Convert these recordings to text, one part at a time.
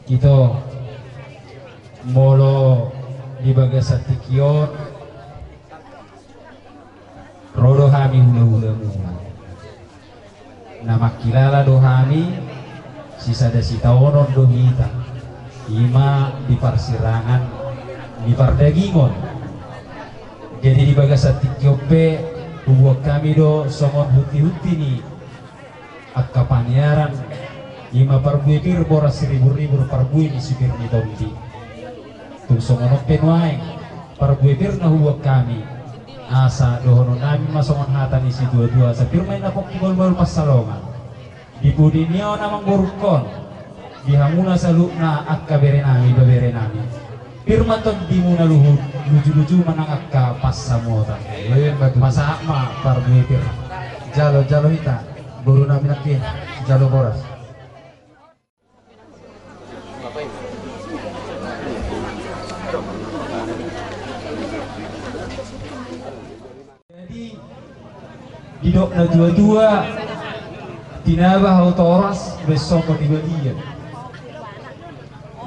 kita molo di bagasati kion rodo hami hula-hula muna nama kilala do hami sisa dasi tawonon do hita ima di parsirangan di pardagingon. Jadi di bagasati kiope buat kami do songon huti-huti ni akka panyaran ima parbuipir boras ribu-ribu parbui di supir ni tomti tung songon penwaeng parbuipir na buat kami asa dohono nami masongon hatan isi dua-dua sapir main napok kibol-bol pasalongan di budinio namang borukon di hamuna salukna akka bere nami babere nami firman ton di muna luhut lucu-lucu manang akka pas samota masa akma parbuipir Jalo hita buru nami nakin jalo boras. Jadi didok na dua-dua tinabah autoras besok di bagian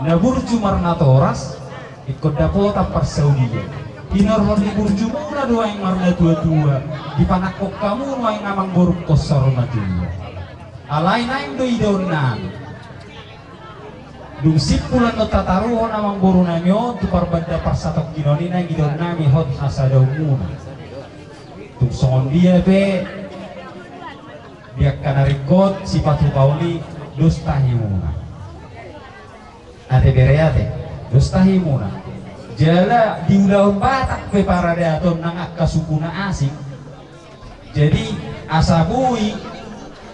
nabur cumar na toras ikut dapota persaudia Inor di burju muna doa yang marna dua-dua di panakok kamu yang ngamang buruk kosor matuya alay naing do idon nami dungsip pulan no tataruhon amang buru namyo tu parbanda parsatok kinoni na idon nami hot hasadaw muna tung songon dia be biak kanarikot si patu kauli dostahi muna ate bereate dostahi muna jala di ulang batak pe para daton nang akka sukuna asing jadi asabui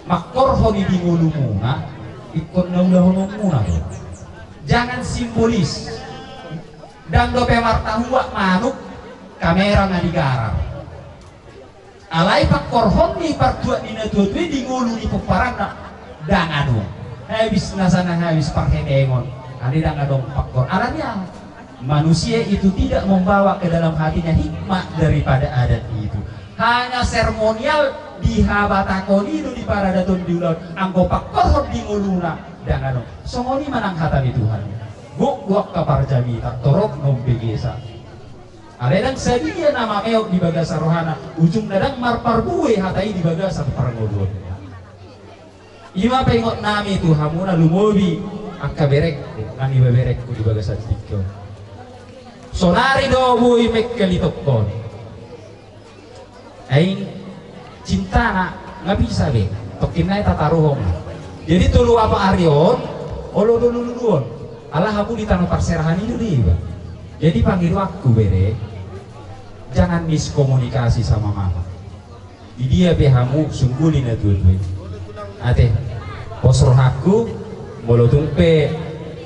makorho di ngulu muna ikut na ulah muna jangan simbolis dan dope martahua manuk kamera nga digarap alai pak korhon ni partua dina tuatui di ngulu di peparana dangadong habis nasana habis pakai dengon ada dangadong pak kor alanya manusia itu tidak membawa ke dalam hatinya hikmah daripada adat itu hanya seremonial di habatakon itu di paradaton di ulang anggo pak korhon di nguluna dangadong songoni manang hatani Tuhan guk kapar jami tak torok nombegesa aledang sedia nama meok di bagasa rohana ujung dadang marparbue hatai di bagasa parangolon ima pengot nami tu hamuna lumobi akka berek nani beberek ku di bagasa tikko sonari do bui mekkeli tokkon aing cintana nggak bisa be tokinai tataruhong jadi tulu apa arion olo dulu Allah aku di tanah perserahan itu dia jadi panggil waktu bere jangan miskomunikasi sama mama di dia behamu sunggulin na tuwe ate posroh aku bolo tumpe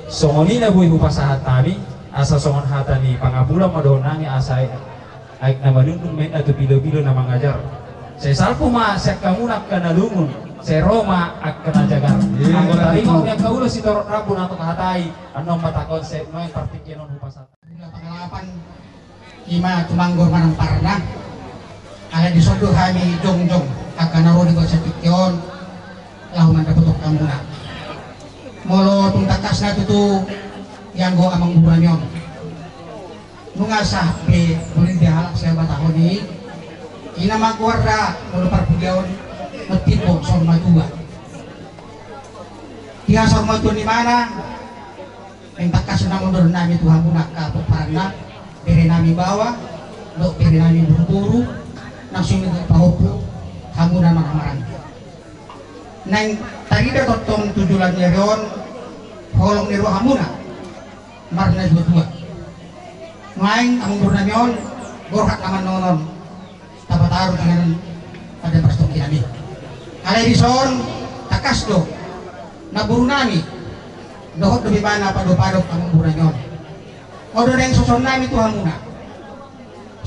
songonina buih upasahat tami asa songon hatani pangabula madonangi asa aik nama nundung men atau bilo-bilo nama ngajar saya salpu ma saya kamu nak kena lungun saya Roma akan jagar anggota rimau yang kaulah si torok rabun atau kahatai anom mata konsep noy partikian non upasat pengalaman ima tumanggor manang parna ala disodo kami jongjong akan naro di konsep pikion lahu manda putuk kamuna molo tuntakas na tutu yang go amang buranyon nungasah be boleh dihalak saya batahoni ina magwarda molo parpugiaon metipo sorma tua dia sorma tua di mana entakas na mundur nami Tuhan muna ka peparana bere nami bawa lo bere nami buru-buru langsung pahopu kamu na marang-marang nang tadi dah totong tujulan nyeron holong nero hamuna marna dua main amung burnamion gorhak aman nonon tapataru dengan pada pastok kami ada di son takas do naburu nami dohot lebih mana padok amung burnamion odo yang soson nami tu hamuna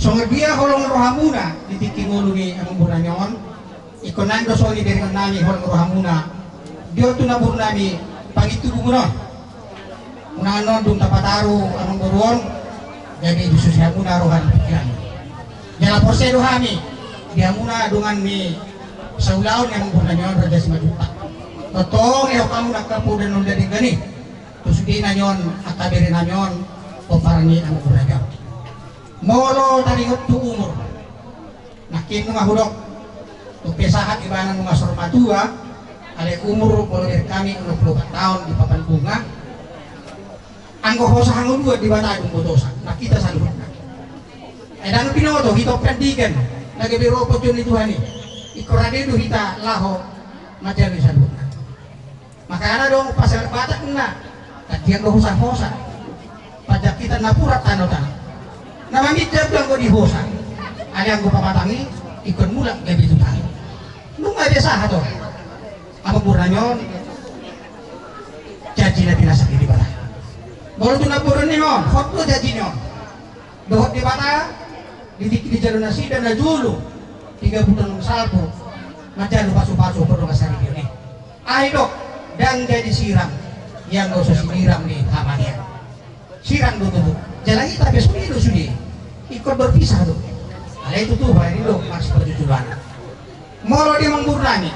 songer dia holong nero hamuna ditiki ngulu ni amung burnamion ikonan do soli dari nami holong nero hamuna dia tu naburu nami pangitu bungunon unanon dum tapataru among buruon jadi disusya muna rohan pikiran jala porse rohani dia muna dengan mi saulaun yang menggunakan raja 5 juta totong ya kamu nak kapu dan non jadi gani Terus di nanyon at tabiri nanyon o parani ang buragam. Molo dari tu umur. Nakin mga hudok. Tupesahan ibanan mga sormatua. Ale umur molo dari kami 64 tahun di papan bunga. Anggo hosa hangun dua di batagong botosa. Nakita sa luhut na. Ay dano pinoto hitop kandigan. Nagabiro po yun ni Tuhan ni. Ikorade do hita laho materi sa luhut na. Makana dong pasal batak na. Katiang do hosa-hosa. Pajak kita napurat tanah-tanah. Namamidjab lang ko di hosa. Aliang ko papatangi, ikon mulang gabi ito tayo. Nung nga biasa to, ang pagpura nyo, jaji na pinasakit di bata. Baru ito nagpura nyo, foto jaji nyo. Dohot di bata, di jalo na sida na julo, 3 bulan ng salpo, majalo paso-paso ko ng sarili yun eh. Ay dok, dan jadi siram, yang gak usah siniram nih hamanya. Siram dulu, jalan kita besok itu sudah. Ikut berpisah tuh. Ada itu tuh hari itu masih perjujuran. Molo dia mengurani.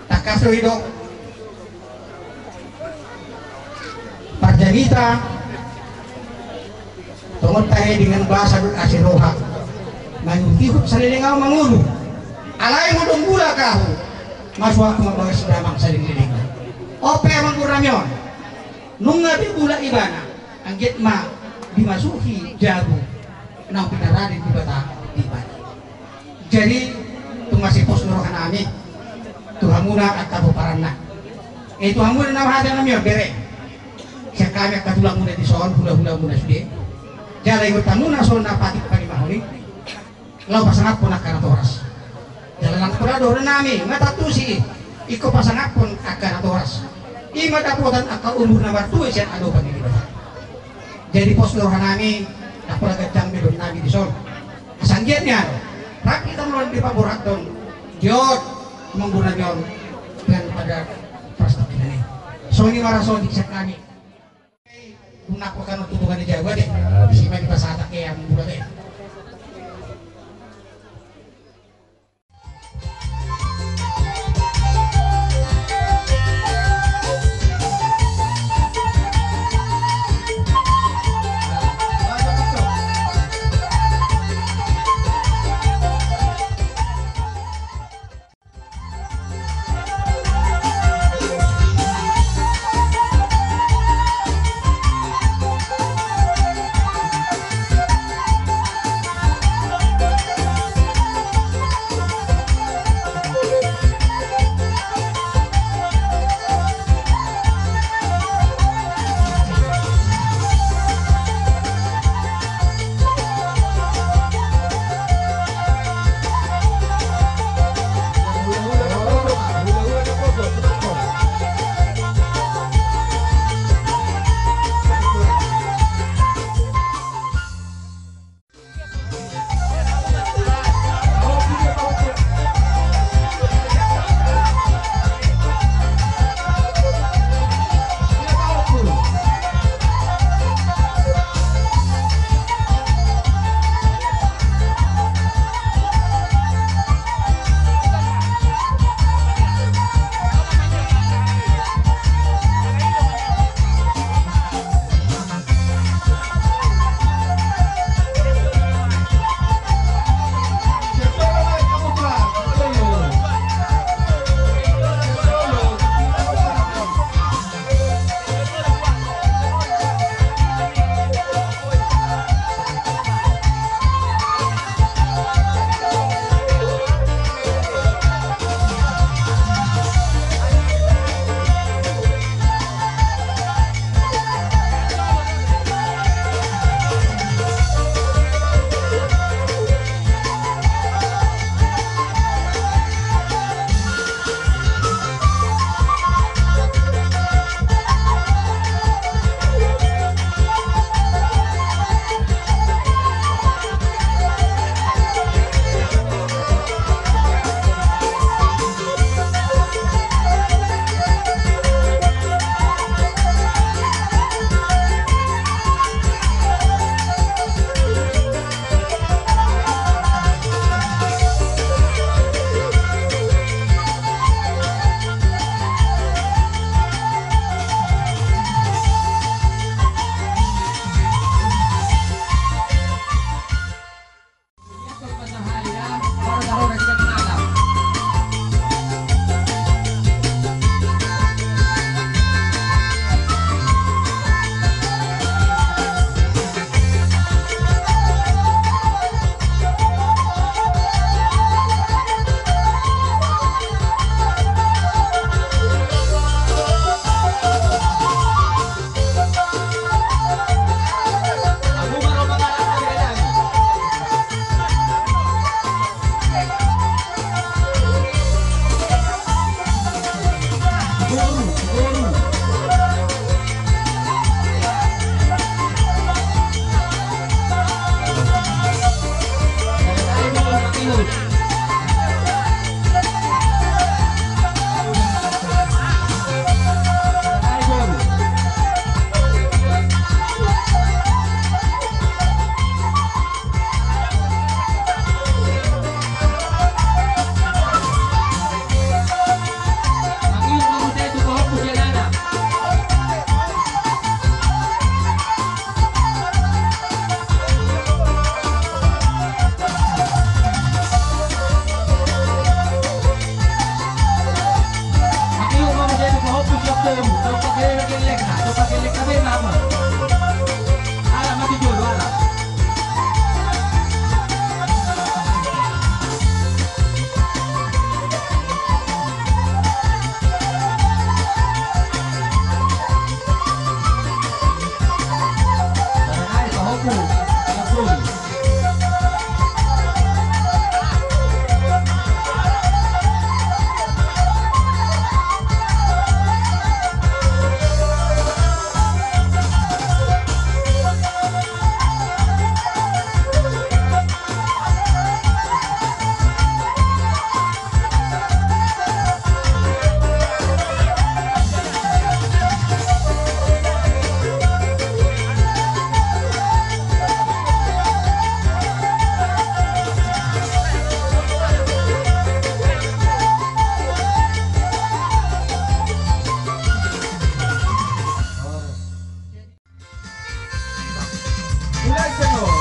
Tak kasih itu. Parjanita. Tunggu tahe dengan bahasa dul asiroha. Manyutihut salilingau mangulu. Alai mudong gula kau. Masuk aku membawa sedamang salililing. Ope menguramion. Nunga di gula ibana. Anggit ma dimasuki jago. Nang pinaranin di bata di bata. Jadi tumasih pos nurokan kami Tuhan muna at kabuparan na. Tuhan muna na mahadang namin bere. Siya kami katulang muna di soon hula-hula muna sudi. Jalay ko muna soon na patik pa ni mahuli. Law pasangat po na kanatoras. Jalan ang kurado rin namin matatusi. Iko pasangat po na kanatoras. Imadaputan at kaulur na bartuwe siya ano pa ni bata. Jadi pos nurokan namin ako nagandang milon namin di sol. Kasanggian niya, rakita mo lang di paborat doon. Diyot, manggunan yun. Yan pada prastakin na niya. So, ini marason di siya kami. Kung nakuha ka ng tutungan ni Jawa, si may pasata kaya ang bulat eh. Nasem, coba kelek na, coba kelek na din nama. Ala mati jodoh ala. Barangay pahopo, kapul. Mulai senor.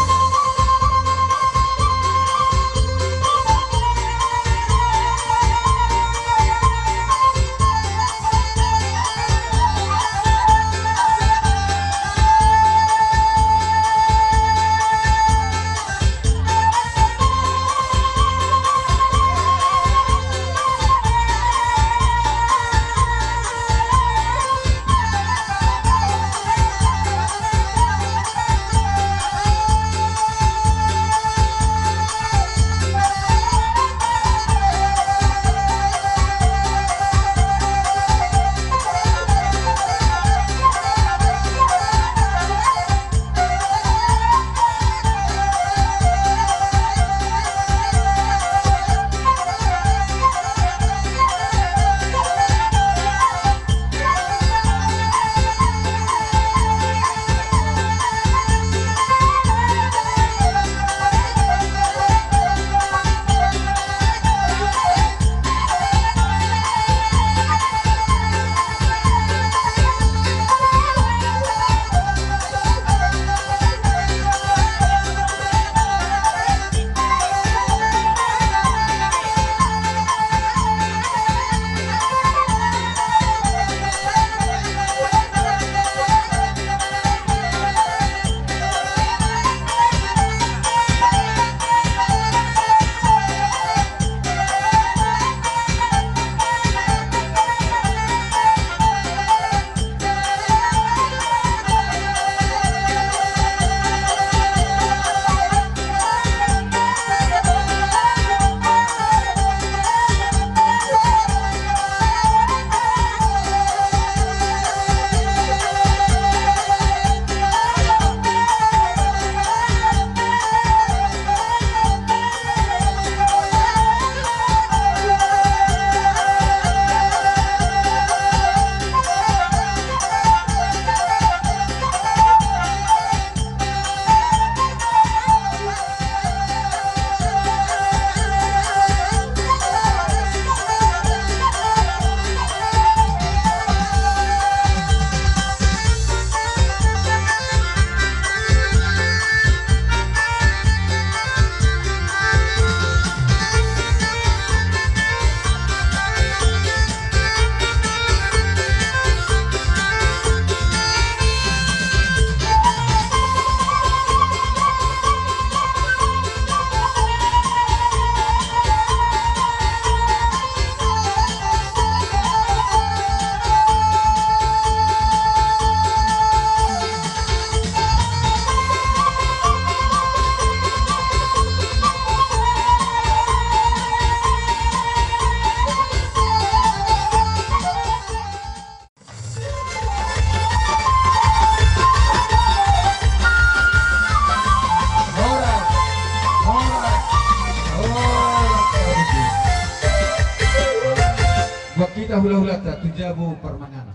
Wakita hula-hula ta tujabu permangana.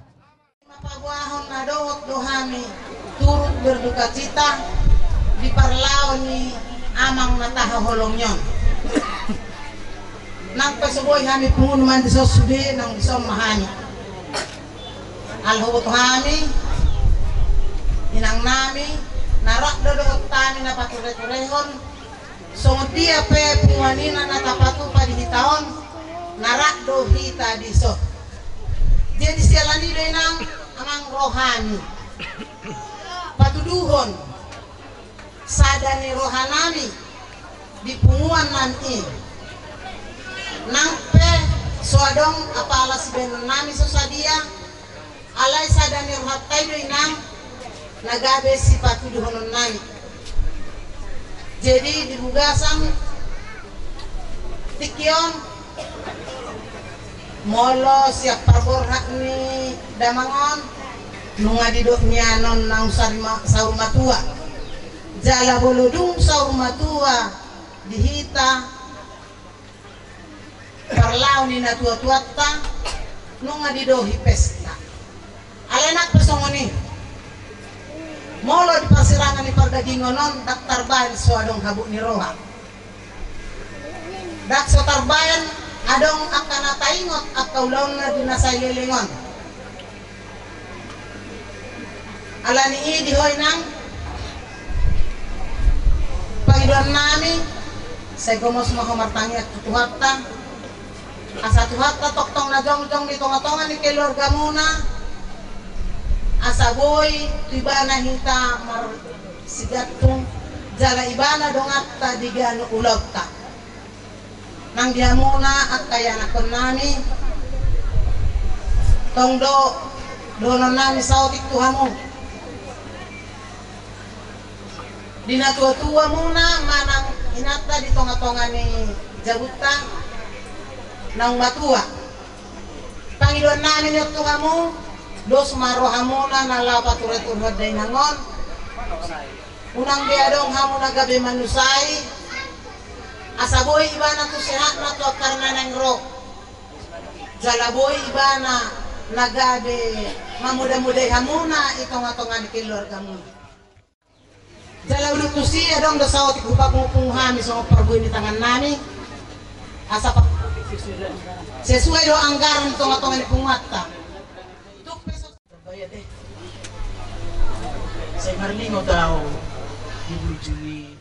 Mapabuahon na dohot dohami turut berduka cita di parlaon ni amang natahaholong nyon. Nang pasaboy kami pungun man di sosudi nang isom mahani. Alhubot kami inang nami narak dohot tani na pature-turehon. So dia pe puanina natapatu pa di tahun narak do hita di so. Jadi sialani do nang amang rohani patuduhon sadani rohanami di punguan nanti nang pe soadong apala si benon nami sosadia alay sadani rohatay do inang nagabe si patuduhon nami. Jadi dibugasan tikyon molo siap parborhak ni damangon nunga didok nyanon nang saur matua jala boludung saur matua dihita parlau ni natua-tuata nunga didohi pesta alenak pesongoni molo di pasirangan ni pardagingonon dak tarbayan suadong habuk ni roha dak so tarbayan adong akana taingot akaw laon na dinasay lilingon alani di hoy nang Panginoon nami sa gomos mahumartangi at tutuhata asa tuhata toktong na jong di tonga-tonga ni kelorga muna asa boy ibana hita mar sigatong jala ibana dongat ta digano ulog ta nang dia muna at kaya nakon nami tongdo donon nami sa otik Tuhan mo dinatua-tua muna manang inata di tonga-tonga ni jabuta nang matua Panginoon namin yung Tuhan mo dos marohamuna na lapa turet-urad day nangon unang biadong hamo na gabi manusay asaboy iba na to sihat na to karna ng ro jalaboy iba na nagabi mamuda-muday hamuna itong atongan kilor kamu jalaw luto siya dong dasaw ti kupa pumupunghami sa parboy ni tangan nami asa pa sesuai do anggaran itong atongan ni pungwata Saya marlingo daw ibujuni.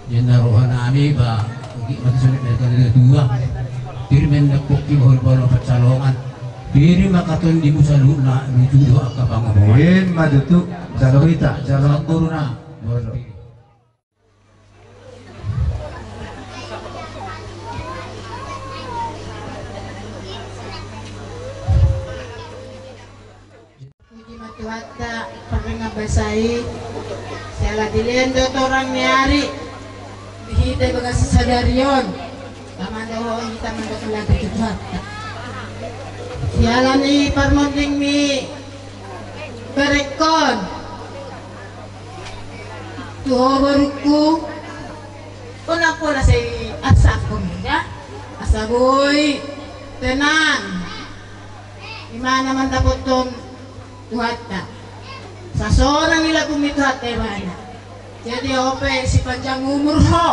Yan narohan namin ba matisunod na kanila dua diri men nagpukti mohon bono patsalongan diri makatundi mo sa luna nujudo ka pangabuhan Yen madutu jalawita jalan guru na Puji matuhata pernah basai saya dilihat orang nyari dihidai bagas sadarion kamanda ho kita mendapat lagi cepat sialan ni parmonting mi berekon tuho baruku una po na say asa ko ya asa boy tenang imana man dapat ton tuhata sa seorang nila kumituhat mana jadi ope si panjang umur ho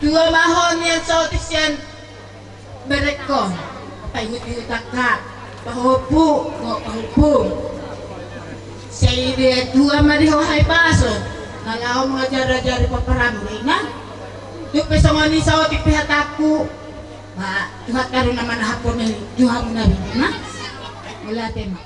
dua mahon yan sa otis yan berekon payut-yutak ka pahupu pahupu sa ide dua mariho hay paso nalaw mga jara-jari paparamay na yung pesongan ni sa otik pihataku tuhat karon naman hapon na juha mo na rin na wala tema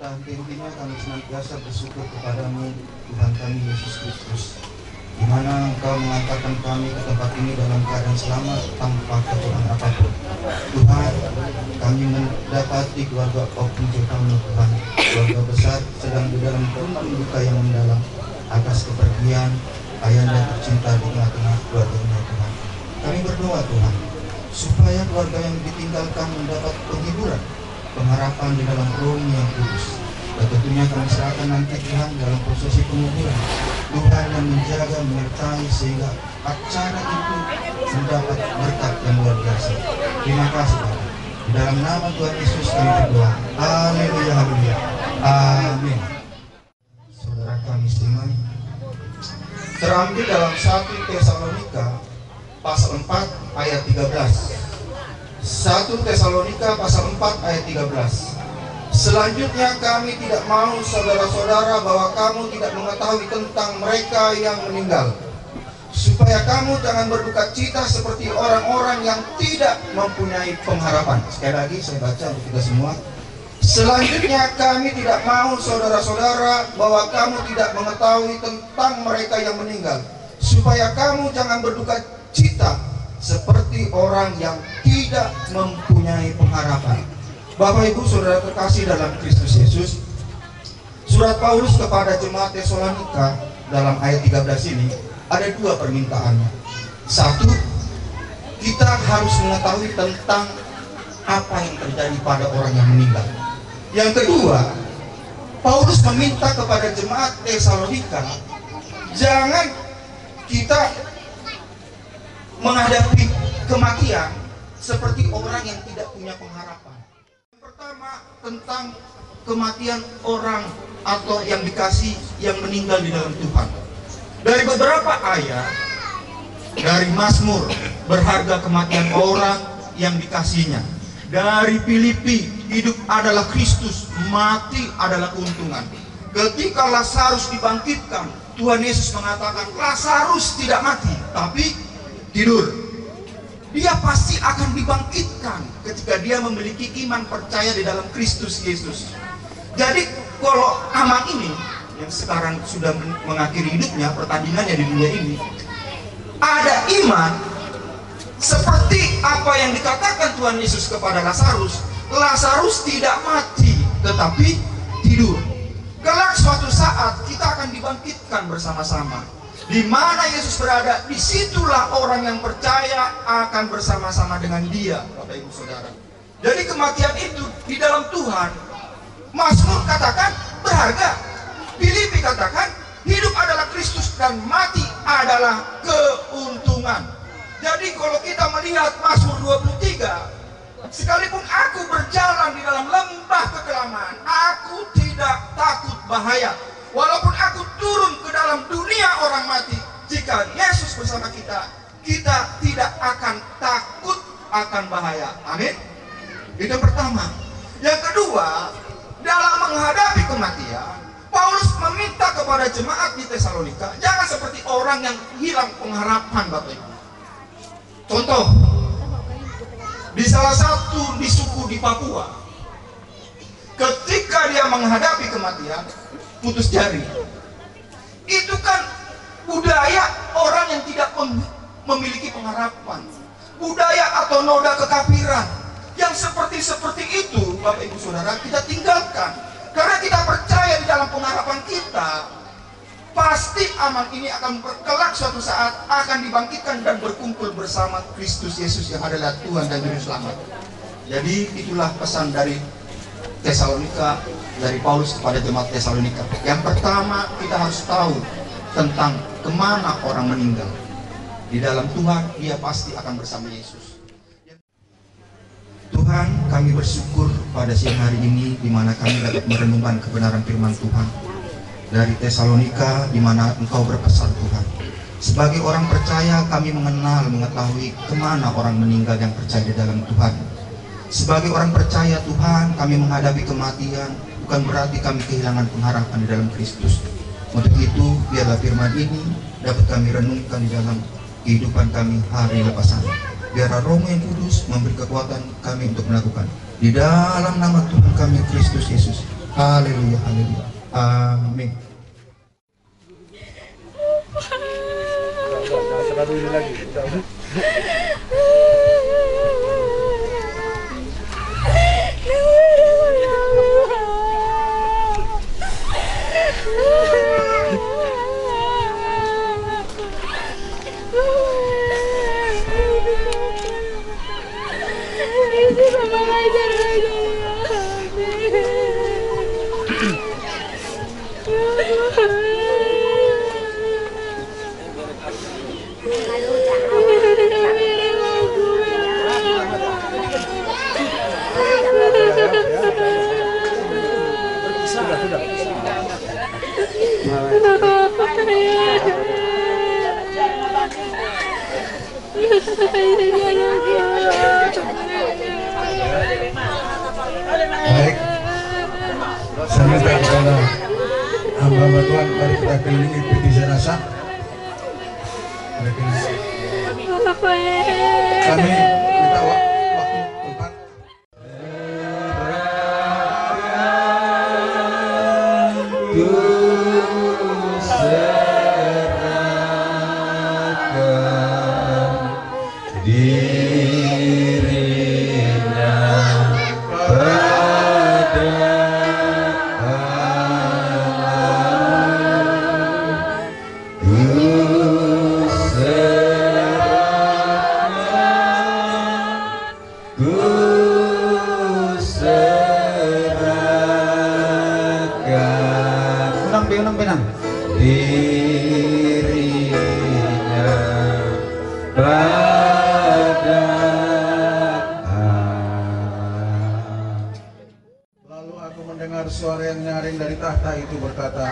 pada henti-hentinya kami senantiasa bersyukur kepadamu, Tuhan kami Yesus Kristus, di mana Engkau mengantarkan kami ke tempat ini dalam keadaan selamat tanpa kekurangan apapun. Tuhan, kami mendapati keluarga Opung Jotamu, Tuhan, keluarga besar sedang di dalam rundung duka yang mendalam atas kepergian ayahanda tercinta di tengah-tengah keluarganya, Tuhan. Kami berdoa, Tuhan, supaya keluarga yang ditinggalkan mendapat penghiburan, pengharapan di dalam roh yang kudus. Dan tentunya kami serahkan nanti, Tuhan, dalam prosesi penguburan, Tuhan yang menjaga, menyertai sehingga acara itu mendapat berkat yang luar biasa. Terima kasih, Tuhan. Di dalam nama Tuhan Yesus kami berdoa. Haleluya, haleluya. Amin. Saudara kami seiman, terambil dalam 1 Tesalonika pasal 4 ayat 13. 1 Tesalonika pasal 4 ayat 13. Selanjutnya kami tidak mau saudara-saudara bahwa kamu tidak mengetahui tentang mereka yang meninggal, supaya kamu jangan berduka cita seperti orang-orang yang tidak mempunyai pengharapan. Sekali lagi saya baca untuk kita semua. Selanjutnya kami tidak mau saudara-saudara bahwa kamu tidak mengetahui tentang mereka yang meninggal, supaya kamu jangan berduka cita seperti orang yang tidak mempunyai pengharapan. Bapak Ibu Saudara terkasih dalam Kristus Yesus, surat Paulus kepada jemaat Tesalonika dalam ayat 13 ini ada dua permintaannya. Satu, kita harus mengetahui tentang apa yang terjadi pada orang yang meninggal. Yang kedua, Paulus meminta kepada jemaat Tesalonika, jangan kita menghadapi kematian seperti orang yang tidak punya pengharapan. Yang pertama, tentang kematian orang atau yang dikasih yang meninggal di dalam Tuhan. Dari beberapa ayat dari Mazmur, berharga kematian orang yang dikasihnya. Dari Filipi, hidup adalah Kristus, mati adalah keuntungan. Ketika Lazarus dibangkitkan, Tuhan Yesus mengatakan Lazarus tidak mati, tapi tidur. Dia pasti akan dibangkitkan ketika dia memiliki iman percaya di dalam Kristus Yesus. Jadi kalau Amang ini yang sekarang sudah mengakhiri hidupnya, pertandingannya di dunia ini, ada iman seperti apa yang dikatakan Tuhan Yesus kepada Lazarus. Lazarus tidak mati tetapi tidur. Kelak suatu saat kita akan dibangkitkan bersama-sama. Di mana Yesus berada, disitulah orang yang percaya akan bersama-sama dengan Dia, Bapak Ibu Saudara. Jadi kematian itu di dalam Tuhan. Mazmur katakan berharga. Filipi katakan hidup adalah Kristus dan mati adalah keuntungan. Jadi kalau kita melihat Mazmur 23, sekalipun aku berjalan di dalam lembah kekelaman, aku tidak takut bahaya. Walaupun aku turun ke dalam dunia orang mati, jika Yesus bersama kita, kita tidak akan takut akan bahaya. Amin. Itu yang pertama. Yang kedua, dalam menghadapi kematian, Paulus meminta kepada jemaat di Tesalonika, jangan seperti orang yang hilang pengharapan, Bapak Ibu. Contoh, di salah satu di suku di Papua, ketika dia menghadapi kematian, putus jari. Itu kan budaya orang yang tidak memiliki pengharapan. Budaya atau noda kekafiran. Yang seperti itu, Bapak Ibu Saudara, kita tinggalkan. Karena kita percaya di dalam pengharapan kita, pasti Aman ini akan berkelak suatu saat akan dibangkitkan dan berkumpul bersama Kristus Yesus yang adalah Tuhan dan Juru Selamat. Jadi itulah pesan dari Tesalonika, dari Paulus kepada jemaat Tesalonika. Yang pertama, kita harus tahu tentang kemana orang meninggal. Di dalam Tuhan, dia pasti akan bersama Yesus. Tuhan, kami bersyukur pada siang hari ini, di mana kami dapat merenungkan kebenaran firman Tuhan. Dari Tesalonika, di mana Engkau berpesan, Tuhan. Sebagai orang percaya, kami mengetahui kemana orang meninggal yang percaya di dalam Tuhan. Sebagai orang percaya Tuhan, kami menghadapi kematian, bukan berarti kami kehilangan pengharapan di dalam Kristus. Untuk itu, biarlah firman ini dapat kami renungkan di dalam kehidupan kami hari lepas hari. Biarlah Roh yang Kudus memberi kekuatan kami untuk melakukan. Di dalam nama Tuhan kami Kristus Yesus, Haleluya, haleluya. Amin. Baik, saya minta kepada hamba Tuhan, mari kita kelilingi peti jenazah. Kami minta waktu tempat. Unang pinang. Dirinya pada Lalu aku mendengar suara yang nyaring dari tahta itu berkata,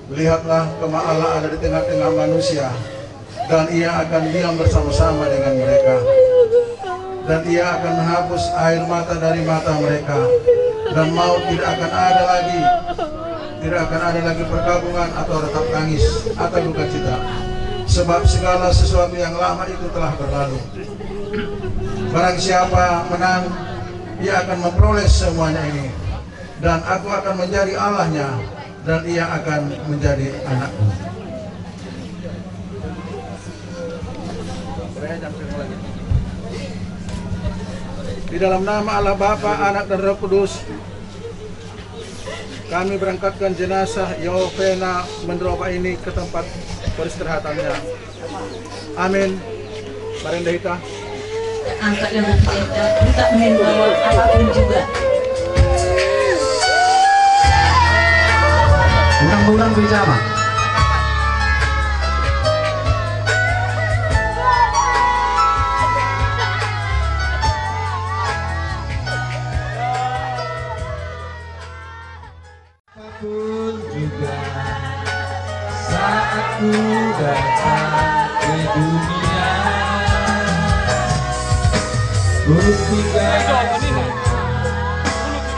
lihatlah kemah Allah ada di tengah-tengah manusia, dan ia akan diam bersama-sama dengan mereka. Dan ia akan menghapus air mata dari mata mereka, dan maut tidak akan ada lagi. Tidak akan ada lagi perkabungan atau retap tangis atau duka cita, sebab segala sesuatu yang lama itu telah berlalu. Barang siapa menang, ia akan memperoleh semuanya ini, dan aku akan menjadi Allahnya, dan ia akan menjadi anakku. Di dalam nama Allah Bapa, Anak dan Roh Kudus, kami berangkatkan jenazah Yovena Mendroba ini ke tempat peristirahatannya. Amin. Mari Dahita. Angkat yang berbeda, tidak membawa apapun juga. Undang-undang bersama. Apapun juga saat ku datang ke dunia, buktikan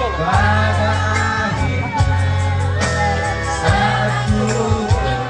pada akhirnya saat ku kembali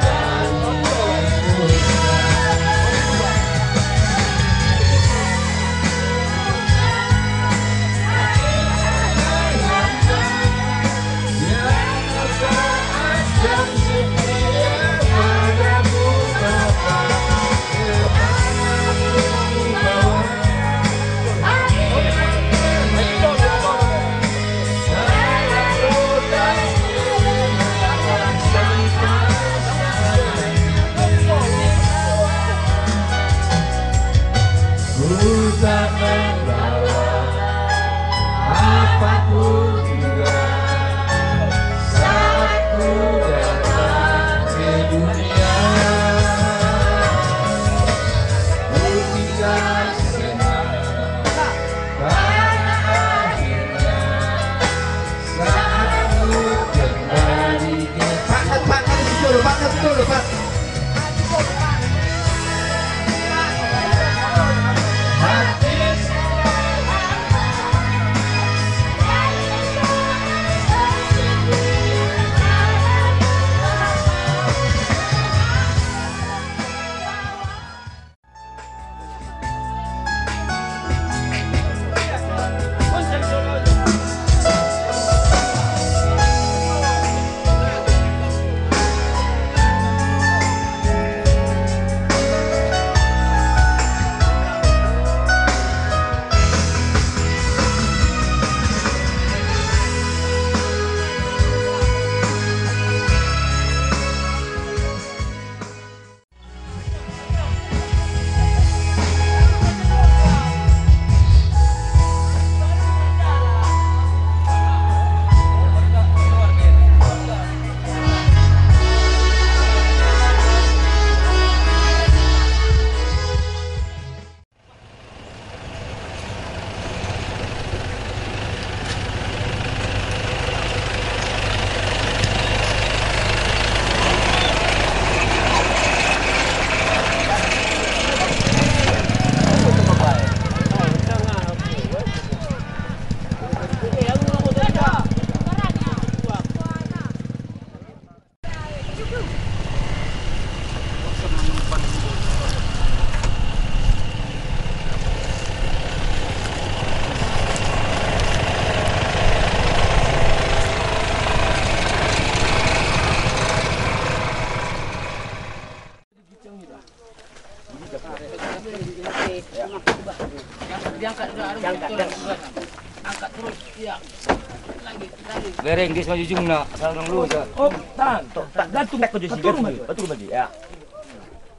Bereng di semua jujung nak, sarang lu sa. Oh, tahan, gantung ko dyan si Batur ba di? Ya.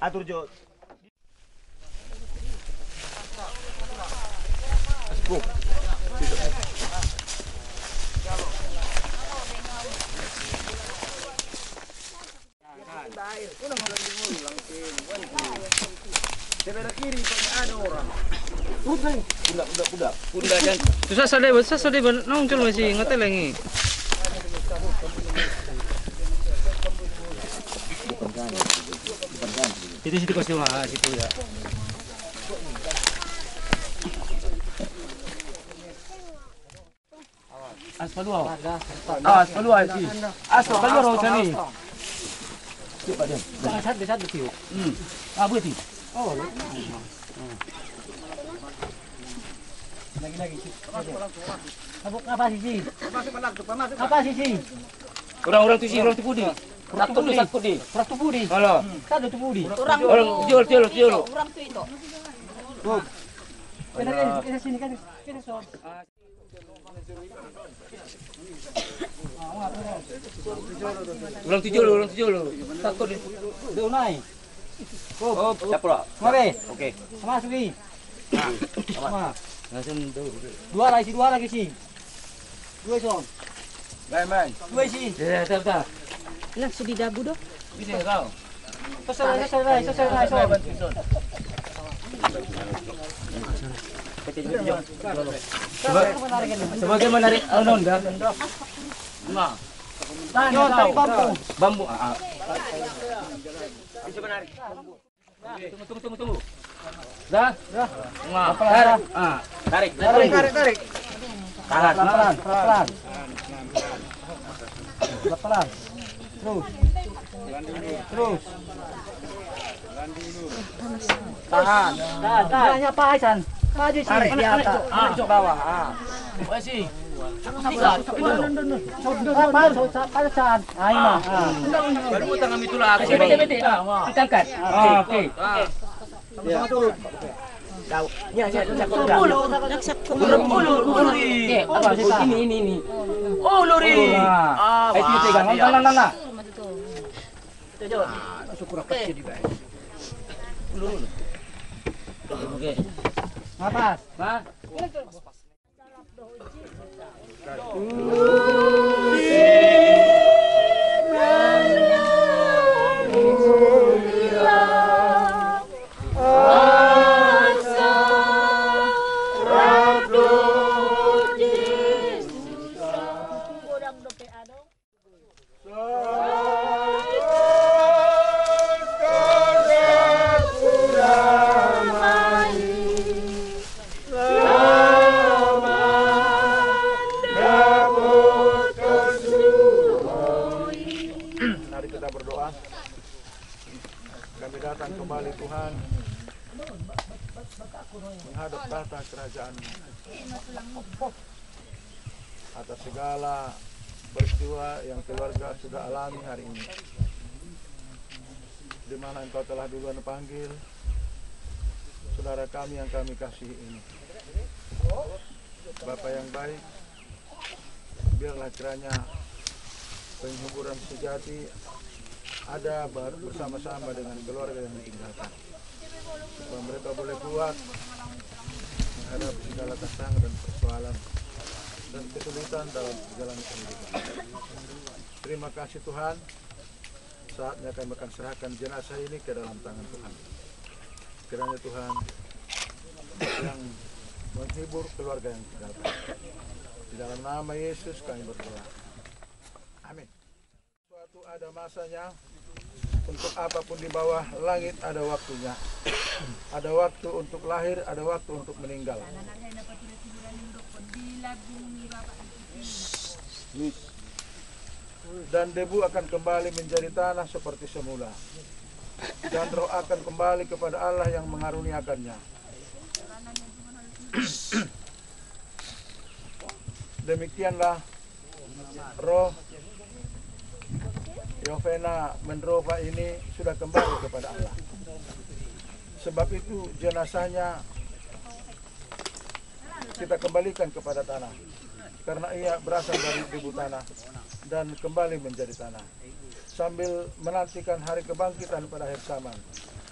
Atur jo. Sebelah kiri ada orang. Budak. Dan susah sadai nongcol masih ngotel lagi. Situ kostum situ ya. Aspal dua. Aspal dua sih. Aspal dua sini. Coba deh. Satu tiup. Berarti. Oh. Lagi. Apa sih? Apa sih? Orang tu budi. Satu budi. Halo. Satu tu budi. Orang jual. Orang tu itu. Oh. Kita sini kan. Kita so. Orang tujuh. Satu di. Naik. Oh, siapa? Mari. Okey. Masuki. Sama. Langsung dua lagi sih. Dua song. Main. Dua sih. Ya, tak. Lah sudi dabu doh. Bisa kau. Selesai. Sebagai menarik anon dah. Nah. Tarik bambu. Bisa menarik. Tunggu. Dah. Nah, tarik. Pelan. Terus. Tahan. Apa Aisan? Maju sih. Tarik di atas. Ke bawah. Masih. Baru tangan itu lah. Bete. Angkat. Okey. Ini. Oh, lori. Itu pegang. Nah. Syukur kecil juga. Okey. Atas. Nah. datang kembali Tuhan menghadap tahta kerajaan atas segala peristiwa yang keluarga sudah alami hari ini, di mana Engkau telah duluan panggil saudara kami yang kami kasihi ini. Bapa yang baik, biarlah kiranya penghiburan sejati ada bersama-sama dengan keluarga yang ditinggalkan, supaya mereka boleh kuat menghadapi segala tantangan dan persoalan dan kesulitan dalam perjalanan kehidupan. Terima kasih Tuhan, saatnya kami akan serahkan jenazah ini ke dalam tangan Tuhan. Kiranya Tuhan yang menghibur keluarga yang ditinggalkan. Di dalam nama Yesus kami berdoa. Amin. Suatu ada masanya, untuk apapun di bawah langit ada waktunya. Ada waktu untuk lahir, ada waktu untuk meninggal. Dan debu akan kembali menjadi tanah seperti semula. Dan roh akan kembali kepada Allah yang mengaruniakannya. Demikianlah roh Yovena Mendrova ini sudah kembali kepada Allah. Sebab itu jenazahnya kita kembalikan kepada tanah. karena ia berasal dari debu tanah dan kembali menjadi tanah, sambil menantikan hari kebangkitan pada akhir zaman,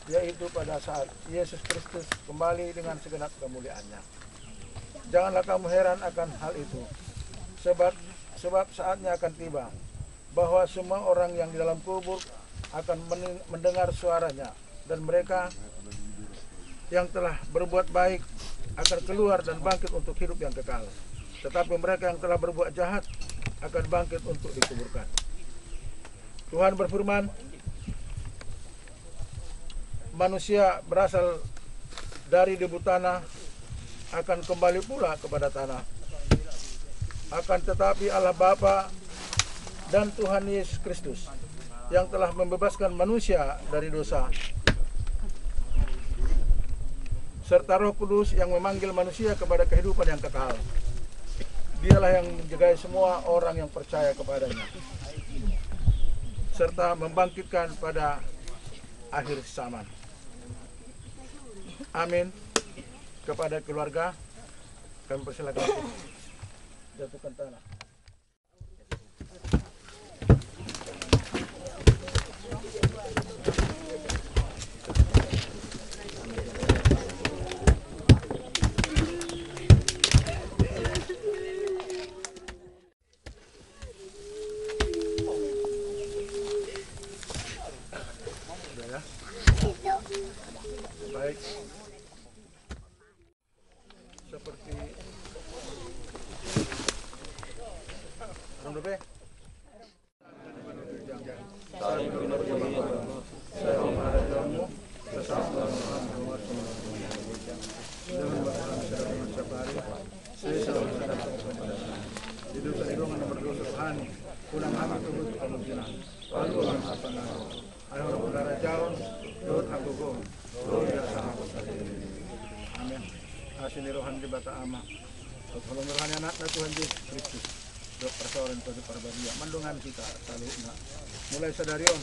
yaitu pada saat Yesus Kristus kembali dengan segenap kemuliaannya. Janganlah kamu heran akan hal itu, sebab saatnya akan tiba bahwa semua orang yang di dalam kubur akan mendengar suaranya, dan mereka yang telah berbuat baik akan keluar dan bangkit untuk hidup yang kekal. Tetapi mereka yang telah berbuat jahat akan bangkit untuk dikuburkan. Tuhan berfirman, manusia berasal dari debu tanah akan kembali pula kepada tanah. Akan tetapi Allah Bapa dan Tuhan Yesus Kristus yang telah membebaskan manusia dari dosa, serta Roh Kudus yang memanggil manusia kepada kehidupan yang kekal, dialah yang menjaga semua orang yang percaya kepadanya, serta membangkitkan pada akhir zaman. Amin. Kepada keluarga, kami persilakan jatuhkan tanah. Baik. Seperti Rondobe. Amin. Asini rohan di bata ama. Tolong rohani anak na Tuhan Yesus Kristus. Dok persoalan pada perbadia mandungan kita selalu mulai sadarion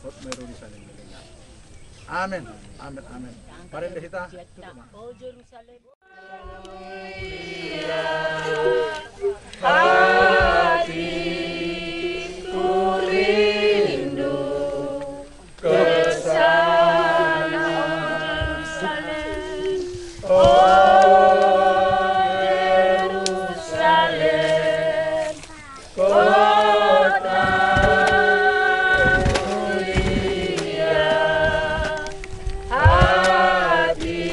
hot meru di sana. Amin. Amin. Amin. Parin di kita. Oh Jerusalem. Hatiku rindu ke sana, oh Yerusalem, kota mulia. Hatiku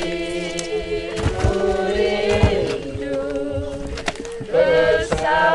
rindu ke sana.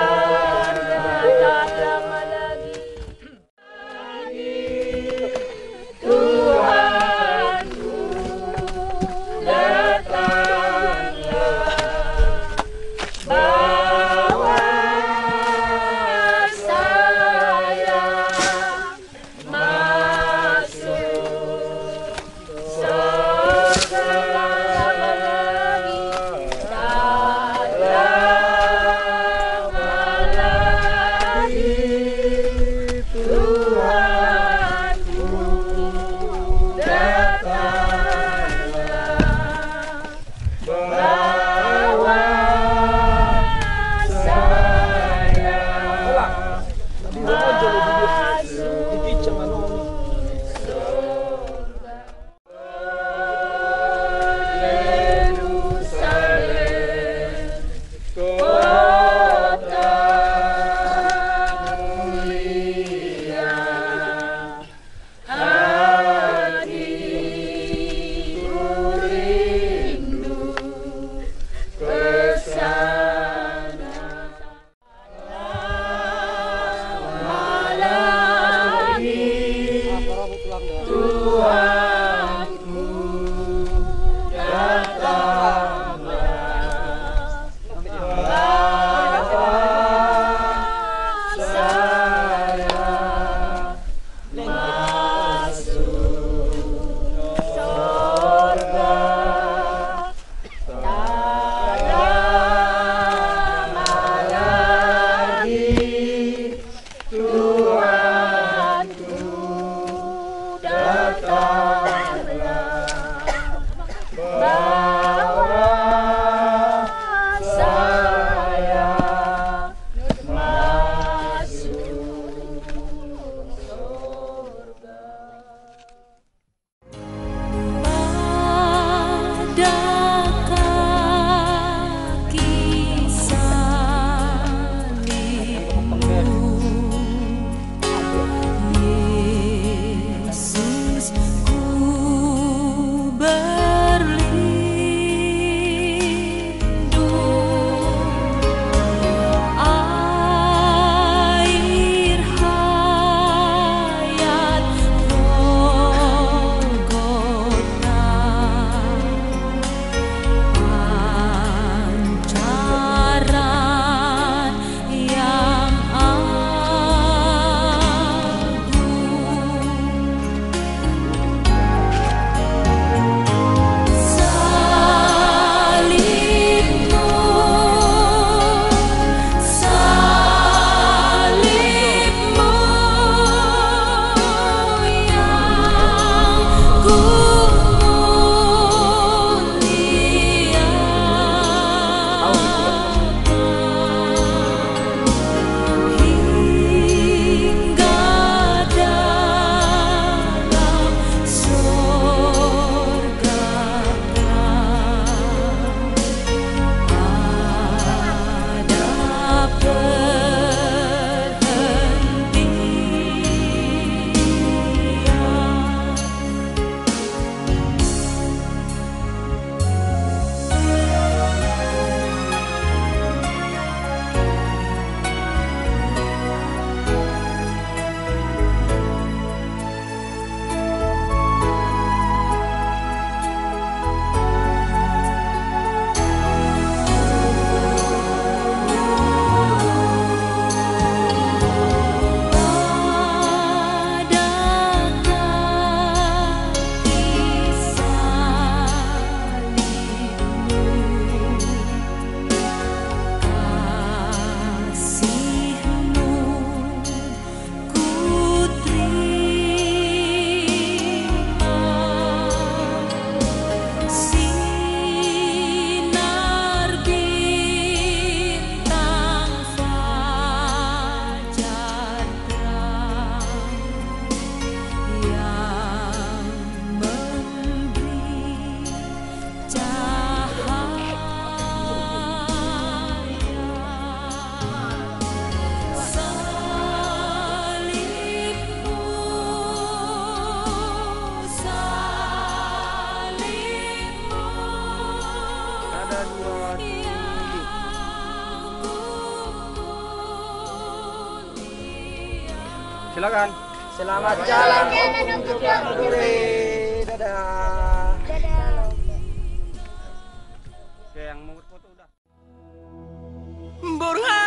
Silakan. Selamat jalan untuk Dure. Dadah. Oke, yang mau foto udah. Burhan